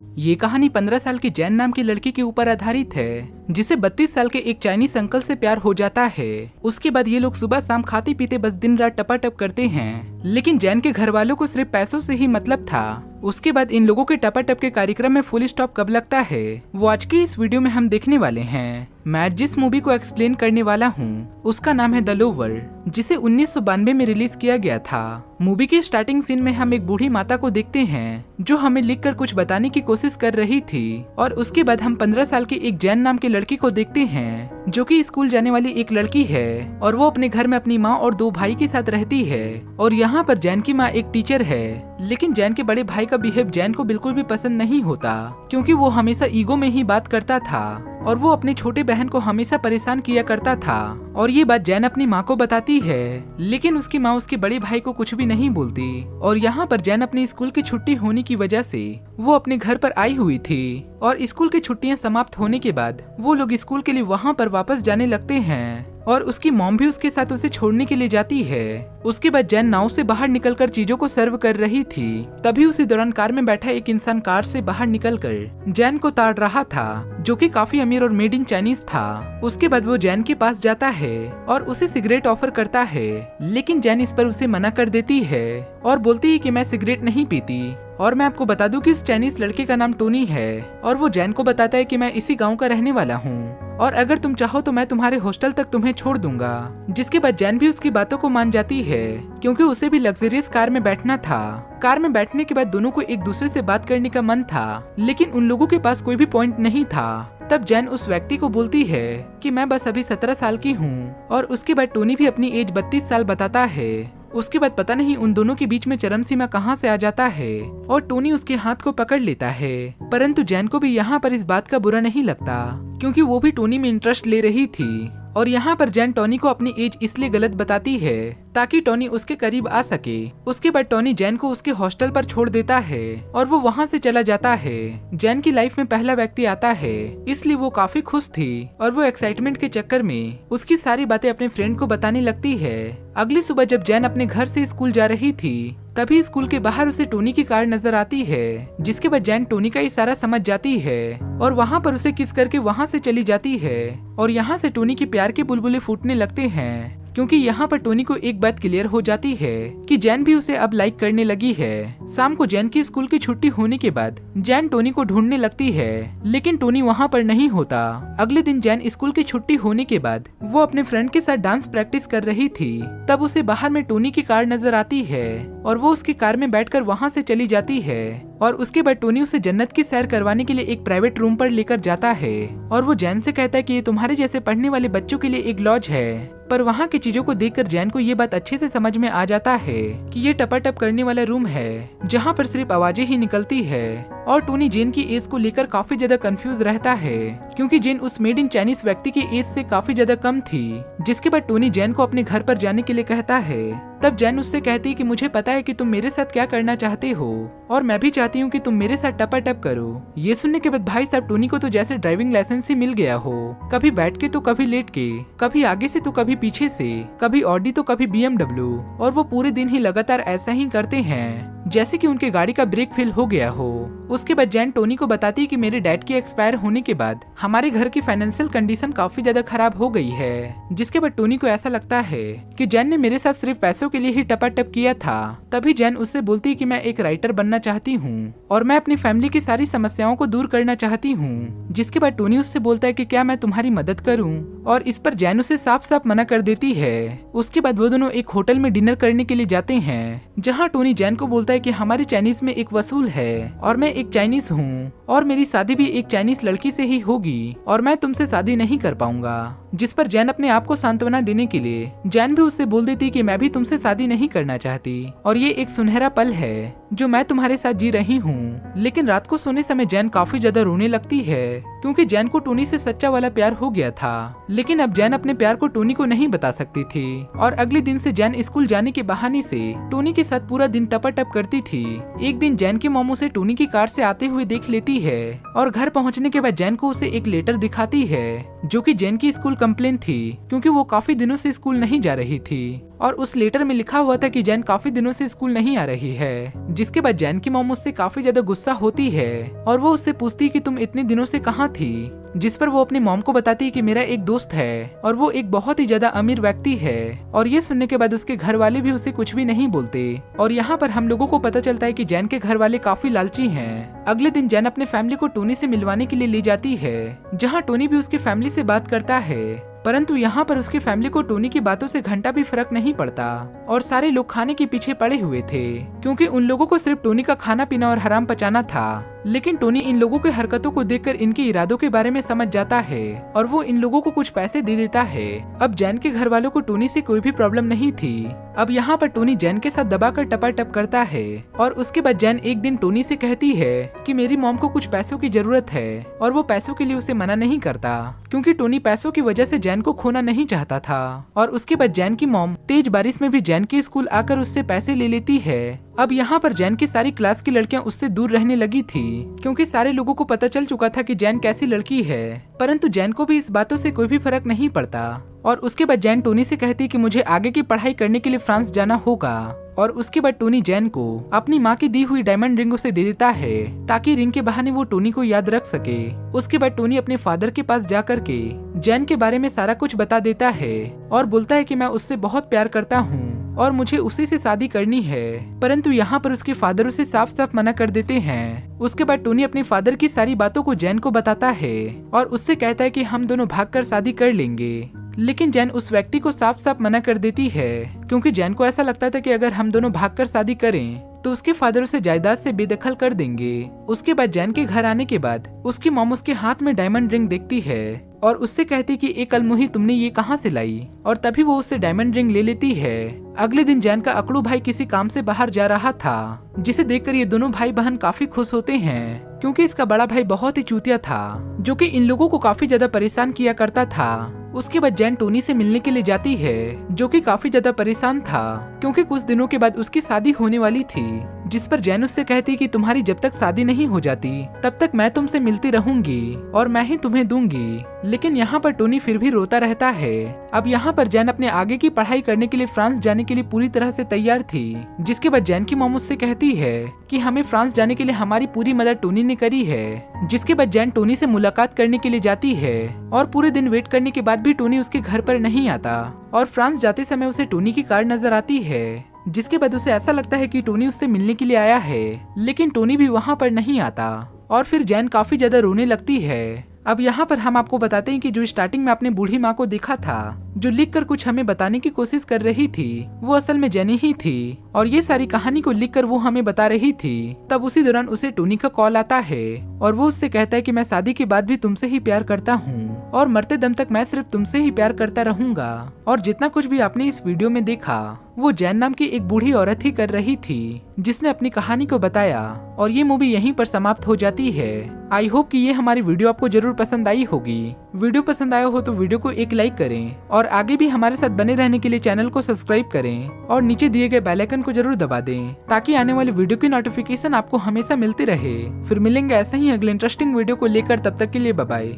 ये कहानी 15 साल की जैन नाम की लड़की के ऊपर आधारित है, जिसे 32 साल के एक चाइनीज अंकल से प्यार हो जाता है। उसके बाद ये लोग सुबह शाम खाते पीते बस दिन रात टपाटप करते हैं, लेकिन जैन के घर वालों को सिर्फ पैसों से ही मतलब था। उसके बाद इन लोगों के टपाटप के कार्यक्रम में फुल स्टॉप कब लगता है वो आज की इस वीडियो में हम देखने वाले हैं। मैं जिस मूवी को एक्सप्लेन करने वाला हूँ उसका नाम है द लोवर, जिसे 1992 में रिलीज किया गया था। मूवी के स्टार्टिंग सीन में हम एक बूढ़ी माता को देखते हैं जो हमें लिखकर कुछ बताने की कोशिश कर रही थी, और उसके बाद हम 15 साल की एक जैन नाम की लड़की को देखते हैं जो कि स्कूल जाने वाली एक लड़की है, और वो अपने घर में अपनी माँ और 2 भाई के साथ रहती है। और यहाँ पर जैन की माँ एक टीचर है, लेकिन जैन के बड़े भाई का बिहेव जैन को बिल्कुल भी पसंद नहीं होता, क्योंकि वो हमेशा ईगो में ही बात करता था और वो अपनी छोटे बहन को हमेशा परेशान किया करता था। और ये बात जैन अपनी माँ को बताती है, लेकिन उसकी माँ उसके बड़े भाई को कुछ भी नहीं बोलती। और यहाँ पर जैन अपनी स्कूल की छुट्टी होने की वजह से वो अपने घर पर आई हुई थी, और स्कूल की छुट्टियाँ समाप्त होने के बाद वो लोग स्कूल के लिए वहाँ पर वापस जाने लगते हैं, और उसकी मॉम भी उसके साथ उसे छोड़ने के लिए जाती है। उसके बाद जैन नाव से बाहर निकलकर चीजों को सर्व कर रही थी, तभी उसी दौरान कार में बैठा एक इंसान कार से बाहर निकलकर जैन को ताड़ रहा था, जो कि काफी अमीर और मेड इन चाइनीज था। उसके बाद वो जैन के पास जाता है और उसे सिगरेट ऑफर करता है, लेकिन जैन इस पर उसे मना कर देती है और बोलती है कि मैं सिगरेट नहीं पीती। और मैं आपको बता दूं कि इस चाइनीज लड़के का नाम टोनी है, और वो जैन को बताता है कि मैं इसी गांव का रहने वाला हूँ, और अगर तुम चाहो तो मैं तुम्हारे हॉस्टल तक तुम्हें छोड़ दूंगा। जिसके बाद जैन भी उसकी बातों को मान जाती है, क्योंकि उसे भी लग्जरियस कार में बैठना था। कार में बैठने के बाद दोनों को एक दूसरे से बात करने का मन था, लेकिन उन लोगों के पास कोई भी पॉइंट नहीं था। तब जैन उस व्यक्ति को बोलती है कि मैं बस अभी 17 साल की हूँ, और उसके बाद टोनी भी अपनी एज 32 साल बताता है। उसके बाद पता नहीं उन दोनों के बीच में चरम सीमा कहां से आ जाता है, और टोनी उसके हाथ को पकड़ लेता है। परंतु जैन को भी यहाँ पर इस बात का बुरा नहीं लगता, क्योंकि वो भी टोनी में इंटरेस्ट ले रही थी। और यहाँ पर जैन टोनी को अपनी एज इसलिए गलत बताती है ताकि टोनी उसके करीब आ सके। उसके बाद टोनी जैन को उसके हॉस्टल पर छोड़ देता है और वो वहाँ से चला जाता है। जैन की लाइफ में पहला व्यक्ति आता है, इसलिए वो काफी खुश थी, और वो एक्साइटमेंट के चक्कर में उसकी सारी बातें अपने फ्रेंड को बताने लगती है। अगली सुबह जब जैन अपने घर से स्कूल जा रही थी, तभी स्कूल के बाहर उसे टोनी की कार नजर आती है, जिसके बाद जैन टोनी का इशारा समझ जाती है और वहाँ पर उसे किस करके वहाँ से चली जाती है। और यहाँ से टोनी के प्यार के बुलबुले फूटने लगते हैं, क्योंकि यहाँ पर टोनी को एक बात क्लियर हो जाती है कि जैन भी उसे अब लाइक करने लगी है। शाम को जैन की स्कूल की छुट्टी होने के बाद जैन टोनी को ढूंढने लगती है, लेकिन टोनी वहाँ पर नहीं होता। अगले दिन जैन स्कूल की छुट्टी होने के बाद वो अपने फ्रेंड के साथ डांस प्रैक्टिस कर रही थी, तब उसे बाहर में टोनी की कार नजर आती है, और वो उसकी कार में बैठकर वहाँ से चली जाती है। और उसके बाद टोनी उसे जन्नत की सैर करवाने के लिए एक प्राइवेट रूम पर लेकर जाता है, और वो जैन से कहता है कि ये तुम्हारे जैसे पढ़ने वाले बच्चों के लिए एक लॉज है। पर वहाँ की चीजों को देखकर जैन को ये बात अच्छे से समझ में आ जाता है कि ये टपाटप करने वाला रूम है, जहाँ पर सिर्फ आवाजें ही निकलती है। और टोनी जेन की एज को लेकर काफी ज्यादा कंफ्यूज रहता है, क्योंकि जेन उस मेड इन चाइनीज व्यक्ति की एज से काफी ज्यादा कम थी। जिसके बाद टोनी जैन को अपने घर पर जाने के लिए कहता है। तब जैन उससे कहती है कि मुझे पता है कि तुम मेरे साथ क्या करना चाहते हो, और मैं भी चाहती हूँ कि तुम मेरे साथ टपाटप करो। ये सुनने के बाद भाई साहब टोनी को तो जैसे ड्राइविंग लाइसेंस ही मिल गया हो, कभी बैठ के तो कभी लेट के, कभी आगे से तो कभी पीछे से, कभी ऑडी तो कभी BMW, और वो पूरे दिन ही लगातार ऐसा ही करते हैं जैसे कि उनके गाड़ी का ब्रेक फेल हो गया हो। उसके बाद जैन टोनी को बताती है कि मेरे डैड के एक्सपायर होने के बाद हमारे घर की फाइनेंशियल कंडीशन काफी ज्यादा खराब हो गई है। जिसके बाद टोनी को ऐसा लगता है कि जैन ने मेरे साथ सिर्फ पैसों के लिए ही टपाटप किया था। तभी जैन उससे बोलती है कि मैं एक राइटर बनना चाहती हूँ, और मैं अपनी फैमिली की सारी समस्याओं को दूर करना चाहती हूँ। जिसके बाद टोनी उससे बोलता है कि क्या मैं तुम्हारी मदद करूँ, और इस पर जैन उसे साफ साफ मना कर देती है। उसके बाद वो दोनों एक होटल में डिनर करने के लिए जाते हैं, जहाँ टोनी जैन को बोलता है कि हमारी चाइनीज में एक वसूल है, और मैं एक चाइनीज हूँ, और मेरी शादी भी एक चाइनीज लड़की से ही होगी, और मैं तुमसे शादी नहीं कर पाऊंगा। जिस पर जैन अपने आप को सांत्वना देने के लिए जैन भी उससे बोल देती कि मैं भी तुमसे शादी नहीं करना चाहती, और ये एक सुनहरा पल है जो मैं तुम्हारे साथ जी रही हूँ। लेकिन रात को सोने समय जैन काफी ज्यादा रोने लगती है, क्योंकि जैन को टोनी से सच्चा वाला प्यार हो गया था, लेकिन अब जैन अपने प्यार को टोनी को नहीं बता सकती थी। और अगले दिन से जैन स्कूल जाने के बहाने से टोनी के साथ पूरा दिन टपाटप करती थी। एक दिन जैन की मॉम उसे टोनी की कार से आते हुए देख लेती है, और घर पहुँचने के बाद जैन को उसे एक लेटर दिखाती है, जो कि जैन की स्कूल कंप्लेन थी, क्योंकि वो काफी दिनों से स्कूल नहीं जा रही थी। और उस लेटर में लिखा हुआ था कि जैन काफी दिनों से स्कूल नहीं आ रही है। जिसके बाद जैन की मॉम उससे काफी ज्यादा गुस्सा होती है और वो उससे पूछती है कि तुम इतने दिनों से कहाँ थी। जिस पर वो अपनी मॉम को बताती है कि मेरा एक दोस्त है और वो एक बहुत ही ज्यादा अमीर व्यक्ति है। और ये सुनने के बाद उसके घर वाले भी उसे कुछ भी नहीं बोलते। और यहाँ पर हम लोगों को पता चलता है कि जैन के घर वाले काफी लालची हैं। अगले दिन जैन अपने फैमिली को टोनी से मिलवाने के लिए ले जाती है, जहाँ टोनी भी उसकी फैमिली से बात करता है। परंतु यहाँ पर उसकी फैमिली को टोनी की बातों से घंटा भी फर्क नहीं पड़ता और सारे लोग खाने के पीछे पड़े हुए थे, क्योंकि उन लोगों को सिर्फ टोनी का खाना पीना और हराम पचाना था। लेकिन टोनी इन लोगों के हरकतों को देखकर इनके इरादों के बारे में समझ जाता है और वो इन लोगों को कुछ पैसे दे देता है। अब जैन के घर वालों को टोनी से कोई भी प्रॉब्लम नहीं थी। अब यहाँ पर टोनी जैन के साथ दबाकर टपाटप करता है और उसके बाद जैन एक दिन टोनी से कहती है कि मेरी मॉम को कुछ पैसों की जरूरत है और वो पैसों के लिए उसे मना नहीं करता, क्योंकि टोनी पैसों की वजह से जैन को खोना नहीं चाहता था। और उसके बाद जैन की मॉम तेज बारिश में भी जैन के स्कूल आकर उससे पैसे ले लेती है। अब यहाँ पर जैन की सारी क्लास की लड़कियां उससे दूर रहने लगी थी, क्योंकि सारे लोगों को पता चल चुका था कि जैन कैसी लड़की है। परंतु जैन को भी इस बातों से कोई भी फर्क नहीं पड़ता। और उसके बाद जैन टोनी से कहती कि मुझे आगे की पढ़ाई करने के लिए फ्रांस जाना होगा। और उसके बाद टोनी जैन को अपनी माँ की दी हुई डायमंड रिंग उसे दे देता है, ताकि रिंग के बहाने वो टोनी को याद रख सके। उसके बाद टोनी अपने फादर के पास जाकर के जैन के बारे में सारा कुछ बता देता है और बोलता है कि मैं उससे बहुत प्यार करता हूँ और मुझे उसी से शादी करनी है। परंतु यहाँ पर उसके फादर उसे साफ साफ मना कर देते हैं। उसके बाद टोनी अपने फादर की सारी बातों को जैन को बताता है और उससे कहता है कि हम दोनों भागकर शादी कर लेंगे। लेकिन जैन उस व्यक्ति को साफ साफ मना कर देती है, क्योंकि जैन को ऐसा लगता था कि अगर हम दोनों भागकर शादी करें तो उसके फादर उसे जायदाद से बेदखल कर देंगे। उसके बाद जैन के घर आने के बाद उसकी मॉम उसके हाथ में डायमंड रिंग देखती है और उससे कहती कि एक अलमुही तुमने ये कहाँ से लाई, और तभी वो उससे डायमंड रिंग ले लेती है। अगले दिन जैन का अकड़ू भाई किसी काम से बाहर जा रहा था, जिसे देखकर ये दोनों भाई बहन काफी खुश होते हैं, क्योंकि इसका बड़ा भाई बहुत ही चूतिया था, जो कि इन लोगों को काफी ज्यादा परेशान किया करता था। उसके बाद जैन टोनी से मिलने के लिए जाती है, जो कि काफी ज्यादा परेशान था, क्योंकि कुछ दिनों के बाद उसकी शादी होने वाली थी। जिस पर जैन उससे कहती कि तुम्हारी जब तक शादी नहीं हो जाती तब तक मैं तुमसे मिलती रहूंगी और मैं ही तुम्हें दूंगी। लेकिन यहाँ पर टोनी फिर भी रोता रहता है। अब यहाँ पर जैन अपने आगे की पढ़ाई करने के लिए फ्रांस जाने के लिए पूरी तरह से तैयार थी। जिसके बाद जैन की मॉम उससे कहती है कि हमें फ्रांस जाने के लिए हमारी पूरी मदद टोनी ने करी है। जिसके बाद जैन टोनी से मुलाकात करने के लिए जाती है और पूरे दिन वेट करने के बाद भी टोनी उसके घर पर नहीं आता और फ्रांस जाते समय उसे टोनी की कार नजर आती है। जिसके बाद उसे ऐसा लगता है कि टोनी उससे मिलने के लिए आया है, लेकिन टोनी भी वहाँ पर नहीं आता और फिर जैन काफी ज्यादा रोने लगती है। अब यहाँ पर हम आपको बताते हैं कि जो स्टार्टिंग में आपने बूढ़ी माँ को देखा था, जो लिखकर कुछ हमें बताने की कोशिश कर रही थी, वो असल में जेनी ही थी और ये सारी कहानी को लिखकर वो हमें बता रही थी। तब उसी दौरान उसे टोनी का कॉल आता है और वो उससे कहता है कि मैं शादी के बाद भी तुमसे ही प्यार करता हूँ और मरते दम तक मैं सिर्फ तुमसे ही प्यार करता रहूंगा। और जितना कुछ भी आपने इस वीडियो में देखा वो जैन नाम की एक बूढ़ी औरत ही कर रही थी, जिसने अपनी कहानी को बताया और ये मूवी यहीं पर समाप्त हो जाती है। आई होप कि ये हमारी वीडियो आपको जरूर पसंद आई होगी। वीडियो पसंद आया हो तो वीडियो को एक लाइक करें और आगे भी हमारे साथ बने रहने के लिए चैनल को सब्सक्राइब करें और नीचे दिए गए बेल आइकन को जरूर दबा दें, ताकि आने वाली वीडियो की नोटिफिकेशन आपको हमेशा मिलती रहे। फिर मिलेंगे ऐसे ही अगले इंटरेस्टिंग वीडियो को लेकर, तब तक के लिए बाय बाय।